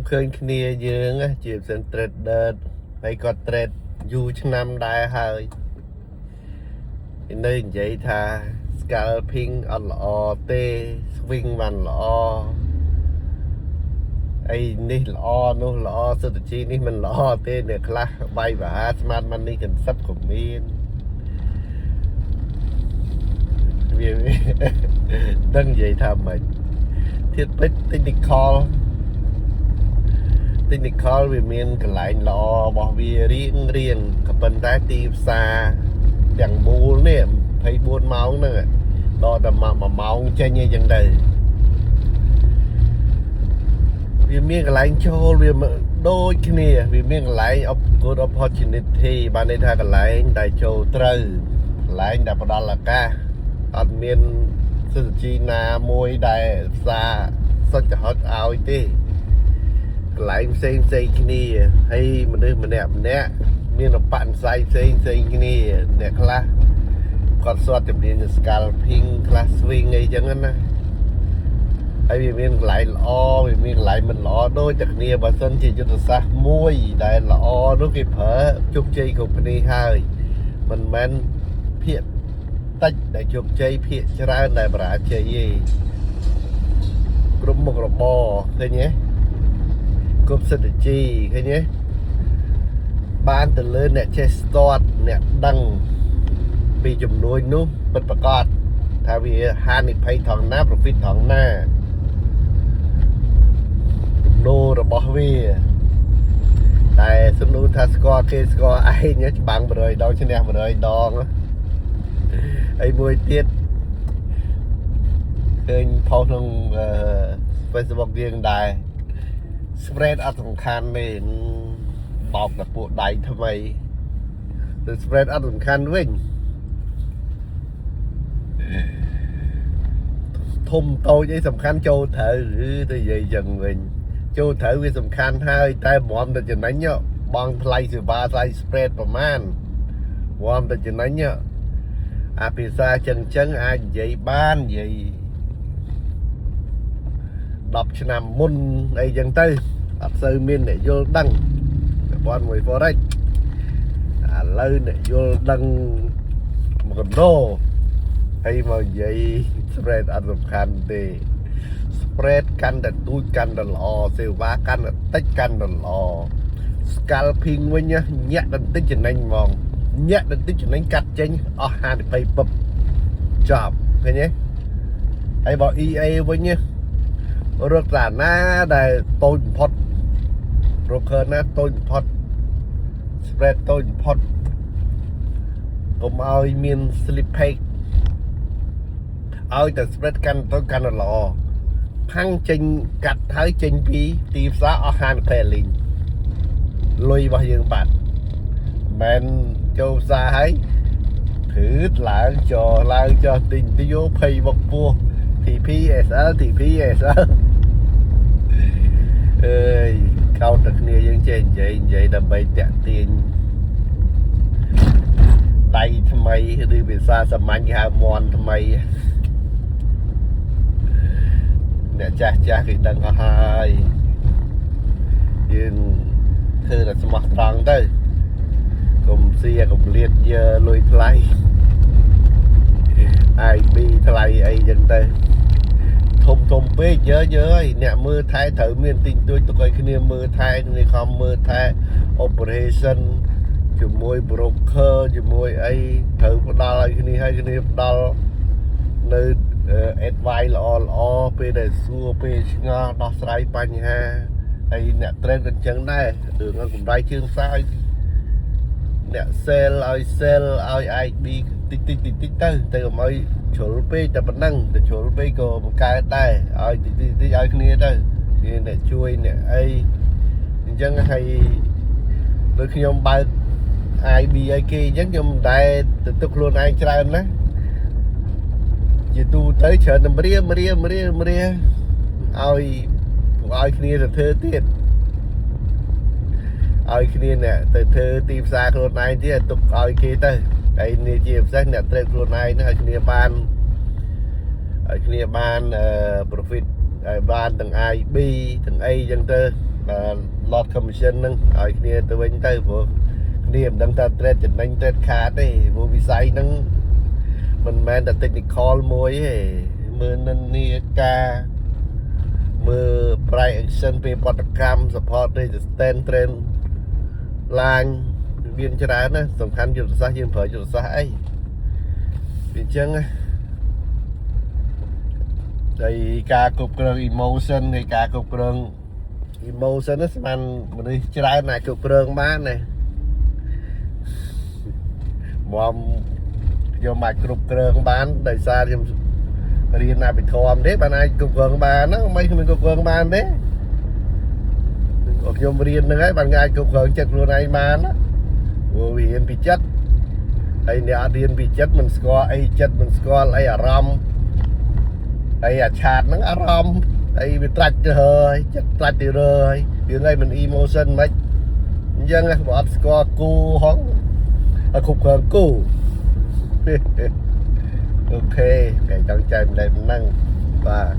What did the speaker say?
ឃើញគ្នាយើងជាផ្សេង trader ហើយក៏ trade យូរឆ្នាំដែរហើយនៅនិយាយថា scalping អត់ល្អទេ swing បានល្អអីនេះល្អនោះល្អ strategy នេះមិនល្អទេអ្នកខ្លះបាយបហា smart money concept ក៏មានវាដឹងនិយាយថាម៉េចធៀបពេច technical វាមានកន្លែងល្អរបស់វារៀងក៏ប៉ុន្តែទីផ្សារទាំងមូលនេះ24ម៉ោងហ្នឹងដល់តែ1ម៉ោងចេញអីចឹងទៅវាមានកន្លែងចូលវាដូចគ្នាវាមានកន្លែង good opportunity បានន័យថាកន្លែងដែលចូលត្រូវកន្លែងដែលផ្ដល់ឱកាសអត់មាន strategy ណាមួយដែលផ្សារសុចហត់ឲ្យទេកន្លែងផ្សេងគ្នាហើយមនុស្សម្នាក់មានបរិស័យផ្សេងគ្នាអ្នកខ្លះគាត់ស្ទាត់ជំនាញ scalping ខ្លះ swing អីចឹងណាហើយវាមានកន្លែងល្អវាមានកន្លែងមិនល្អដូចតែគ្នាបើសិនជាយុទ្ធសាស្ត្រមួយដែលល្អនោះគេប្រើជោគជ័យគ្រប់គ្នាហើយមិនមែនភាគតិចដែលជោគជ័យភាគច្រើនដែលបរាជ័យទេគ្រប់មុខរបរឃើញទេគ្រប់ strategy ឃើញទេបានទៅលើអ្នកចេះស្ទាត់អ្នកដឹងពីចំនួននោះពិតប្រាកដថាវាហានិភ័យថងណា profit ថងណាទំនោររបស់វាតែសំណួរថាស្គាល់គេស្គាល់ឯងច្បាំង100ដងឈ្នះ100ដងហើយមួយទៀតឃើញផុសក្នុង Facebook យើងដែរ spread អត់សំខាន់ទេបោកតែពួកដៃថ្មីទៅ spread អត់សំខាន់វិញធំតូចអីសំខាន់ចូលត្រូវឬទៅនិយាយចឹងវិញចូលត្រូវវាសំខាន់ហើយតែមមតែចំណេញបងថ្លៃសេវាថ្លៃ spread ប្រមាណមមតែចំណេញអាភាសាចឹងអាចនិយាយបាននិយាយ10ឆ្នាំមុនអីចឹងទៅអត់សូវមានអ្នកយល់ដឹងប្រព័ន្ធមួយ forex ឥឡូវអ្នកយល់ដឹងមកកដោហើយមកនិយាយ spread អត់សំខាន់ទេ spread កាន់តែទូចកាន់តែល្អសេវាកាន់តែតិចកាន់តែល្អ scalping វិញញាក់បន្តិចចំណេញហ្មងញាក់បន្តិចចំណេញកាត់ចេញអស់ហានិភ័យពឹបចប់ឃើញទេហើយបើ EA វិញរកតាណាដែលតូចបំផុត broker ណាតូចបំផុត spread តូចបំផុតកុំឲ្យមាន slip page ឲ្យតែ spread កាន់តូចកាន់តែល្អផាំងចេញកាត់ហើយចេញពីទីផ្សារអស់ហានិភ័យលីងលុយរបស់យើងបាត់មិនចូលផ្សារហើយព្រឺតឡើងចោទិញទៅយកភ័យមកពោះ TPSL អើយកោតតែគ្នាយើងចេះនិយាយដើម្បីតាក់ទាញដៃថ្មីឬភាសាសាមញ្ញគេហៅមន់ថ្មីអ្នកចាស់គេដឹងអស់ហើយយើងធ្វើតែស្មោះត្រង់ទៅកុំសៀកុំលៀតយើលុយថ្លៃ IB ថ្លៃអីចឹងទៅធំពេកយើហើយអ្នកមើលថែត្រូវមានទិញទួចទៅឲ្យគ្នាមើលថែគ្នាខំមើលថែ operation ជាមួយ broker ជាមួយអីត្រូវផ្ដល់ឲ្យគ្នាហើយគ្នាផ្ដល់នៅ advice ល្អពេលដែលសួរពេលឆ្ងល់ដោះស្រាយបញ្ហាហើយអ្នក trade ក៏អញ្ចឹងដែររឿងកម្រៃជើងផ្សាយអ្នក sell ឲ្យ IB តិចទៅកុំឲ្យជ្រុលពេកតែប៉ុណ្ណឹងតែជ្រុលពេកក៏បង្កើតដែរឲ្យតិចឲ្យគ្នាទៅមានអ្នកជួយអ្នកអីអញ្ចឹងហើយដូចខ្ញុំបើក IB ឲ្យគេអញ្ចឹងខ្ញុំតែទៅទុកខ្លួនឯងច្រើនណាជាទូទៅច្រើនតែរៀមឲ្យគ្នាទៅធ្វើទៀតឲ្យគ្នាអ្នកទៅធ្វើទីផ្សារខ្លួនឯងទៀតទុកឲ្យគេទៅហើយនេះជាពិសេសអ្នកត្រូវខ្លួនឯងឲ្យគ្នាបានprofit ឲ្យបានទាំង IB ទាំងអីចឹងទៅ lọt commission nâng ở kia tôi anh tới bộ niềm đang ta trade chỉnh anh trade khá đấy bộ bị say nâng mình mang đã technical mối ấy mưa nên ni ca mưa price action về bot cam support đây stand trend line viên cho đá nó sòng khăn chụp xa dương phở chụp xa ấy bị chân á đây ca cục cường emotion hay ca cục cường emotion nó man mình đi chơi này cục cường má này mom vô mặt cục cường bán đời xa thì riêng nào bị thòm đấy bạn ai cục cường bán nó mấy mình cục cường bán đấy vô riêng nữa ấy bạn ai cục cường chật luôn ai bán á vô hiện bị chất ai nè riêng bị chất mình score ai chất mình score ai ram ai chạt nó ram ai bị trạch rồi chất trạch rồi điều này mình emotion mấy dân á bỏ score cu hóng cục cường cu ok cái trong chân đây năng và